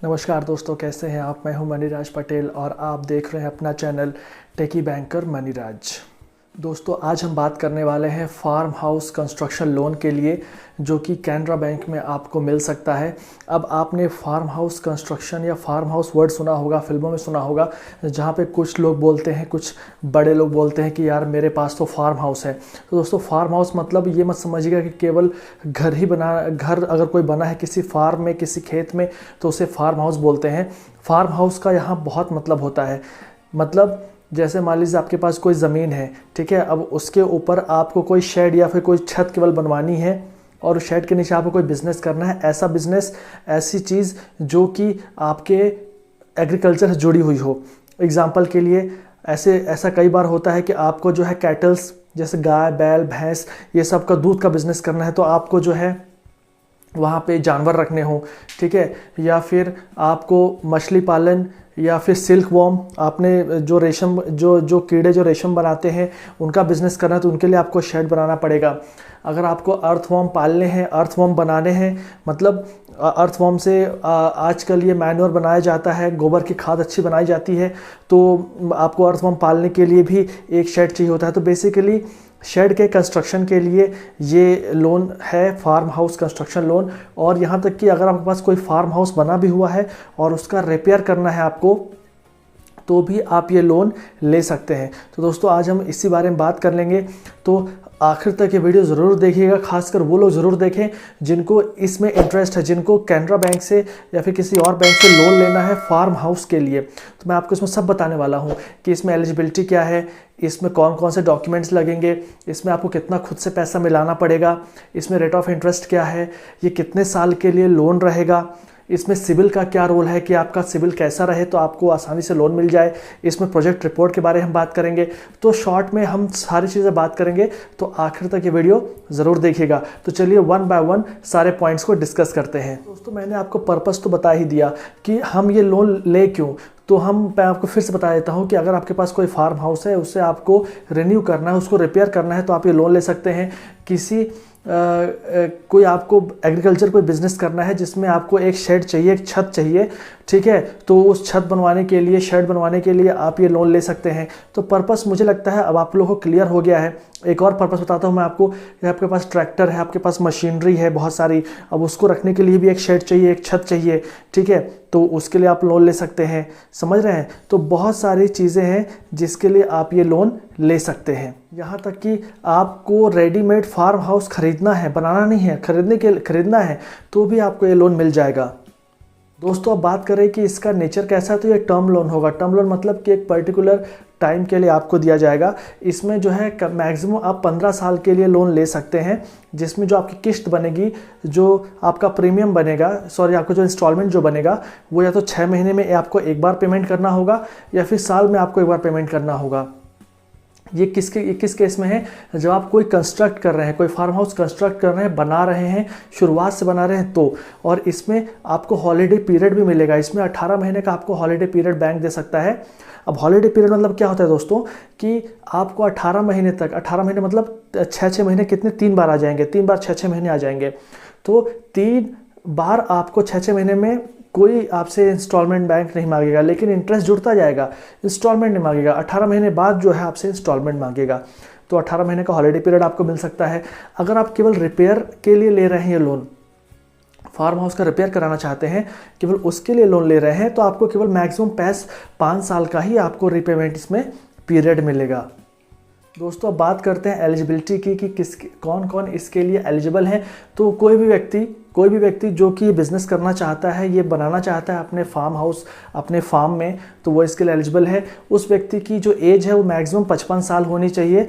नमस्कार दोस्तों, कैसे हैं आप। मैं हूं मनीराज पटेल और आप देख रहे हैं अपना चैनल टेकी बैंकर मनीराज। दोस्तों, आज हम बात करने वाले हैं फार्म हाउस कंस्ट्रक्शन लोन के लिए, जो कि कैनरा बैंक में आपको मिल सकता है। अब आपने फार्म हाउस कंस्ट्रक्शन या फार्म हाउस वर्ड सुना होगा, फिल्मों में सुना होगा, जहाँ पे कुछ लोग बोलते हैं, कुछ बड़े लोग बोलते हैं कि यार मेरे पास तो फार्म हाउस है। तो दोस्तों, फार्म हाउस मतलब ये मत समझिएगा कि केवल घर अगर कोई बना है किसी फार्म में, किसी खेत में, तो उसे फार्म हाउस बोलते हैं। फार्म हाउस का यहाँ बहुत मतलब होता है। मतलब जैसे मान लीजिए आपके पास कोई ज़मीन है, ठीक है। अब उसके ऊपर आपको कोई शेड या फिर कोई छत केवल बनवानी है और उस शेड के नीचे आपको कोई बिज़नेस करना है। ऐसा बिज़नेस, ऐसी चीज़ जो कि आपके एग्रीकल्चर से जुड़ी हुई हो। एग्जांपल के लिए ऐसा कई बार होता है कि आपको जो है कैटल्स, जैसे गाय, बैल, भैंस, ये सब का दूध का बिज़नेस करना है, तो आपको जो है वहाँ पे जानवर रखने हों, ठीक है। या फिर आपको मछली पालन या फिर सिल्क वॉर्म, आपने जो रेशम जो कीड़े जो रेशम बनाते हैं उनका बिज़नेस करना है, तो उनके लिए आपको शेड बनाना पड़ेगा। अगर आपको अर्थवॉर्म पालने हैं, अर्थवॉर्म बनाने हैं, मतलब अर्थवॉर्म से आजकल ये मैन्योर बनाया जाता है, गोबर की खाद अच्छी बनाई जाती है, तो आपको अर्थवॉर्म पालने के लिए भी एक शेड चाहिए होता है। तो बेसिकली शेड के कंस्ट्रक्शन के लिए ये लोन है, फार्म हाउस कंस्ट्रक्शन लोन। और यहाँ तक कि अगर आपके पास कोई फार्म हाउस बना भी हुआ है और उसका रिपेयर करना है आपको, तो भी आप ये लोन ले सकते हैं। तो दोस्तों, आज हम इसी बारे में बात कर लेंगे, तो आखिर तक ये वीडियो ज़रूर देखिएगा। खासकर वो लोग ज़रूर देखें जिनको इसमें इंटरेस्ट है, जिनको कैनरा बैंक से या फिर किसी और बैंक से लोन लेना है फार्म हाउस के लिए। तो मैं आपको इसमें सब बताने वाला हूँ कि इसमें एलिजिबिलिटी क्या है, इसमें कौन कौन से डॉक्यूमेंट्स लगेंगे, इसमें आपको कितना खुद से पैसा मिलाना पड़ेगा, इसमें रेट ऑफ इंटरेस्ट क्या है, ये कितने साल के लिए लोन रहेगा, इसमें सिविल का क्या रोल है कि आपका सिविल कैसा रहे तो आपको आसानी से लोन मिल जाए, इसमें प्रोजेक्ट रिपोर्ट के बारे में हम बात करेंगे। तो शॉर्ट में हम सारी चीज़ें बात करेंगे, तो आखिर तक ये वीडियो ज़रूर देखिएगा। तो चलिए वन बाय वन सारे पॉइंट्स को डिस्कस करते हैं। दोस्तों, मैंने आपको पर्पस तो बता ही दिया कि हम ये लोन ले क्यों। तो मैं आपको फिर से बता देता हूँ कि अगर आपके पास कोई फार्म हाउस है, उसे आपको रिन्यू करना है, उसको रिपेयर करना है, तो आप ये लोन ले सकते हैं। किसी कोई आपको एग्रीकल्चर कोई बिज़नेस करना है जिसमें आपको एक शेड चाहिए, एक छत चाहिए, ठीक है, तो उस छत बनवाने के लिए, शेड बनवाने के लिए आप ये लोन ले सकते हैं। तो पर्पस मुझे लगता है अब आप लोगों को क्लियर हो गया है। एक और पर्पस बताता हूँ मैं आपको कि आपके पास ट्रैक्टर है, आपके पास मशीनरी है बहुत सारी, अब उसको रखने के लिए भी एक शेड चाहिए, एक छत चाहिए, ठीक है, तो उसके लिए आप लोन ले सकते हैं। समझ रहे हैं। तो बहुत सारी चीज़ें हैं जिसके लिए आप ये लोन ले सकते हैं। यहाँ तक कि आपको रेडीमेड फार्म हाउस खरीदना है, बनाना नहीं है, खरीदना है, तो भी आपको ये लोन मिल जाएगा। दोस्तों, अब बात करें कि इसका नेचर कैसा है, तो ये टर्म लोन होगा। टर्म लोन मतलब कि एक पर्टिकुलर टाइम के लिए आपको दिया जाएगा। इसमें जो है मैक्सिमम आप 15 साल के लिए लोन ले सकते हैं, जिसमें जो आपकी किस्त बनेगी, जो आपका प्रीमियम बनेगा, आपको जो इंस्टॉलमेंट जो बनेगा, वो या तो 6 महीने में आपको एक बार पेमेंट करना होगा या फिर साल में आपको एक बार पेमेंट करना होगा। ये किस केस में है, जब आप कोई कंस्ट्रक्ट कर रहे हैं, कोई फार्म हाउस कंस्ट्रक्ट कर रहे हैं, बना रहे हैं, शुरुआत से बना रहे हैं तो। और इसमें आपको हॉलीडे पीरियड भी मिलेगा। इसमें 18 महीने का आपको हॉलीडे पीरियड बैंक दे सकता है। अब हॉलीडे पीरियड मतलब क्या होता है दोस्तों, कि आपको 18 महीने तक, 18 महीने मतलब 6-6 महीने कितने, 3 बार आ जाएंगे, 3 बार 6-6 महीने आ जाएंगे। तो 3 बार आपको 6-6 महीने में कोई आपसे इंस्टॉलमेंट बैंक नहीं मांगेगा, लेकिन इंटरेस्ट जुड़ता जाएगा, इंस्टॉलमेंट नहीं मांगेगा। 18 महीने बाद जो है आपसे इंस्टॉलमेंट मांगेगा। तो 18 महीने का हॉलीडे पीरियड आपको मिल सकता है। अगर आप केवल रिपेयर के लिए ले रहे हैं ये लोन, फार्म हाउस का रिपेयर कराना चाहते हैं, केवल उसके लिए लोन ले रहे हैं, तो आपको केवल मैक्सिमम 5 साल का ही आपको रिपेमेंट इसमें पीरियड मिलेगा। दोस्तों, अब बात करते हैं एलिजिबिलिटी की कि कौन कौन इसके लिए एलिजिबल हैं। तो कोई भी व्यक्ति जो कि बिज़नेस करना चाहता है, ये बनाना चाहता है अपने फार्म हाउस, अपने फार्म में, तो वो इसके लिए एलिजिबल है। उस व्यक्ति की जो एज है वो मैक्सिमम 55 साल होनी चाहिए।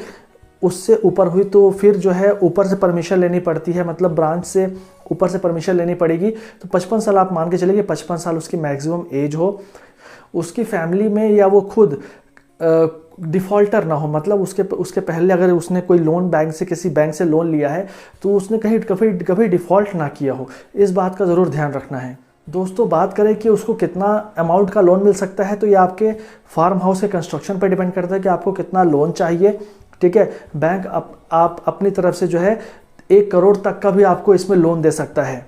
उससे ऊपर हुई तो फिर जो है ऊपर से परमिशन लेनी पड़ती है, मतलब ब्रांच से ऊपर से परमिशन लेनी पड़ेगी। तो 55 साल आप मान के चलिए, 55 साल उसकी मैक्सिमम एज हो। उसकी फैमिली में या वो खुद डिफ़ॉल्टर ना हो, मतलब उसके पहले अगर उसने कोई लोन किसी बैंक से लोन लिया है, तो उसने कभी डिफ़ॉल्ट ना किया हो। इस बात का ज़रूर ध्यान रखना है। दोस्तों, बात करें कि उसको कितना अमाउंट का लोन मिल सकता है, तो ये आपके फार्म हाउस के कंस्ट्रक्शन पर डिपेंड करता है कि आपको कितना लोन चाहिए, ठीक है। बैंक आप अपनी तरफ से जो है 1 करोड़ तक का भी आपको इसमें लोन दे सकता है।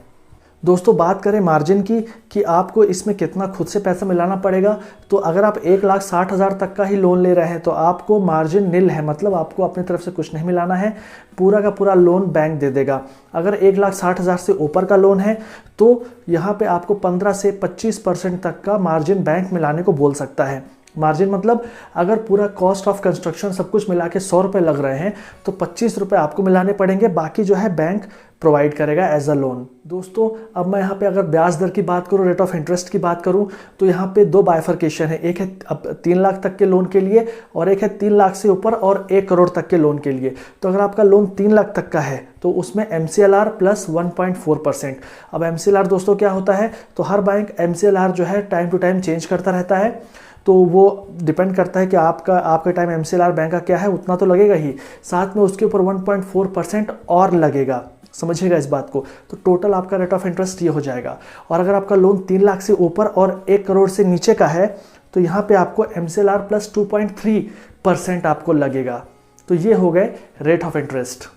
दोस्तों बात करें मार्जिन की कि आपको इसमें कितना खुद से पैसा मिलाना पड़ेगा, तो अगर आप 1,60,000 तक का ही लोन ले रहे हैं तो आपको मार्जिन नील है, मतलब आपको अपनी तरफ से कुछ नहीं मिलाना है, पूरा का पूरा लोन बैंक दे देगा। अगर 1,60,000 से ऊपर का लोन है तो यहाँ पे आपको 15 से 25% तक का मार्जिन बैंक मिलाने को बोल सकता है। मार्जिन मतलब अगर पूरा कॉस्ट ऑफ कंस्ट्रक्शन सब कुछ मिला के 100 रुपये लग रहे हैं तो 25 रुपये आपको मिलाने पड़ेंगे, बाकी जो है बैंक प्रोवाइड करेगा एज अ लोन। दोस्तों अब मैं यहाँ पे अगर ब्याज दर की बात करूँ, रेट ऑफ इंटरेस्ट की बात करूँ, तो यहाँ पे दो बाइफर्केशन है, एक है अब 3 लाख तक के लोन के लिए और एक है 3 लाख से ऊपर और 1 करोड़ तक के लोन के लिए। तो अगर आपका लोन 3 लाख तक का है तो उसमें MCLR प्लस 1.4%। अब MCLR दोस्तों क्या होता है, तो हर बैंक MCLR जो है टाइम टू टाइम चेंज करता रहता है, तो वो डिपेंड करता है कि आपका टाइम MCLR बैंक का क्या है, उतना तो लगेगा ही, साथ में उसके ऊपर 1.4% और लगेगा, समझिएगा इस बात को। तो टोटल आपका रेट ऑफ इंटरेस्ट ये हो जाएगा। और अगर आपका लोन 3 लाख से ऊपर और 1 करोड़ से नीचे का है तो यहाँ पे आपको MCLR प्लस 2.3% आपको लगेगा। तो ये हो गए रेट ऑफ इंटरेस्ट।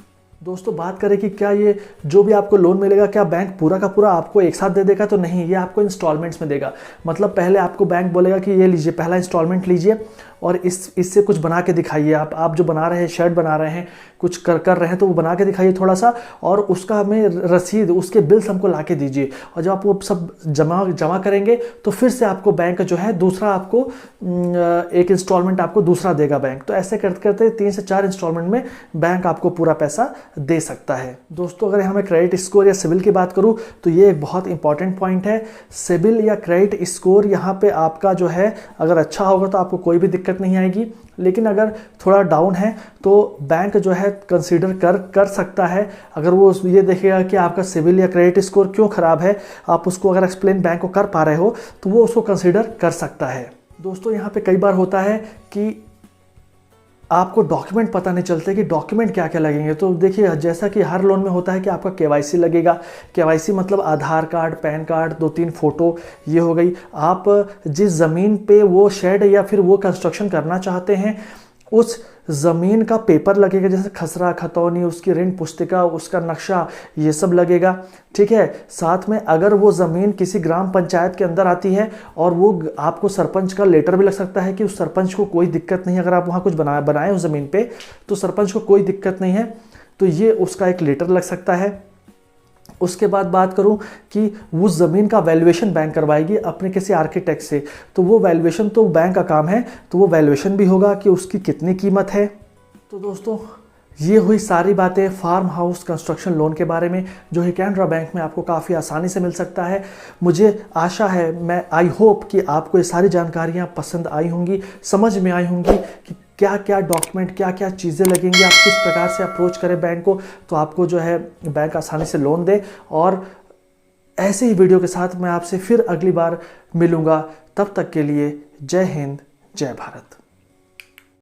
दोस्तों बात करें कि क्या ये जो भी आपको लोन मिलेगा क्या बैंक पूरा का पूरा आपको एक साथ दे देगा, तो नहीं, ये आपको इंस्टॉलमेंट्स में देगा। मतलब पहले आपको बैंक बोलेगा कि ये लीजिए, पहला इंस्टॉलमेंट लीजिए और इससे कुछ बना के दिखाइए, आप जो बना रहे हैं, शेड बना रहे हैं, कुछ कर रहे हैं तो वो बना के दिखाइए थोड़ा सा, और उसका हमें रसीद, उसके बिल्स हमको ला के दीजिए। और जब आप वो सब जमा करेंगे तो फिर से आपको बैंक जो है दूसरा आपको एक इंस्टॉलमेंट आपको दूसरा देगा बैंक। तो ऐसे करते करते 3 से 4 इंस्टॉलमेंट में बैंक आपको पूरा पैसा दे सकता है। दोस्तों अगर हमें क्रेडिट स्कोर या सिविल की बात करूं तो ये एक बहुत इंपॉर्टेंट पॉइंट है। सिविल या क्रेडिट स्कोर यहाँ पे आपका जो है अगर अच्छा होगा तो आपको कोई भी दिक्कत नहीं आएगी, लेकिन अगर थोड़ा डाउन है तो बैंक जो है कंसीडर कर सकता है। अगर वो ये देखेगा कि आपका सिविल या क्रेडिट स्कोर क्यों ख़राब है, आप उसको अगर एक्सप्लेन बैंक को कर पा रहे हो तो वो उसको कंसीडर कर सकता है। दोस्तों यहाँ पे कई बार होता है कि आपको डॉक्यूमेंट पता नहीं चलते कि डॉक्यूमेंट क्या क्या लगेंगे। तो देखिए जैसा कि हर लोन में होता है कि आपका KYC लगेगा। KYC मतलब आधार कार्ड, पैन कार्ड, 2-3 फ़ोटो, ये हो गई। आप जिस ज़मीन पे वो शेड या फिर वो कंस्ट्रक्शन करना चाहते हैं उस ज़मीन का पेपर लगेगा, जैसे खसरा खतौनी, उसकी ऋण पुस्तिका, उसका नक्शा, ये सब लगेगा, ठीक है। साथ में अगर वो ज़मीन किसी ग्राम पंचायत के अंदर आती है और वो आपको सरपंच का लेटर भी लग सकता है कि उस सरपंच को कोई दिक्कत नहीं, अगर आप वहाँ कुछ बनाए उस ज़मीन पे तो सरपंच को कोई दिक्कत नहीं है, तो ये उसका एक लेटर लग सकता है। उसके बाद बात करूं कि उस ज़मीन का वैल्यूएशन बैंक करवाएगी अपने किसी आर्किटेक्ट से, तो वो वैल्यूएशन तो बैंक का काम है, तो वो वैल्यूएशन भी होगा कि उसकी कितनी कीमत है। तो दोस्तों ये हुई सारी बातें फार्म हाउस कंस्ट्रक्शन लोन के बारे में, जो है कैनरा बैंक में आपको काफ़ी आसानी से मिल सकता है। मुझे आशा है, मैं आई होप कि आपको ये सारी जानकारियाँ पसंद आई होंगी, समझ में आई होंगी कि क्या क्या डॉक्यूमेंट, क्या क्या चीज़ें लगेंगी, आप किस प्रकार से अप्रोच करें बैंक को, तो आपको जो है बैंक आसानी से लोन दे। और ऐसे ही वीडियो के साथ मैं आपसे फिर अगली बार मिलूँगा। तब तक के लिए जय हिंद, जय भारत।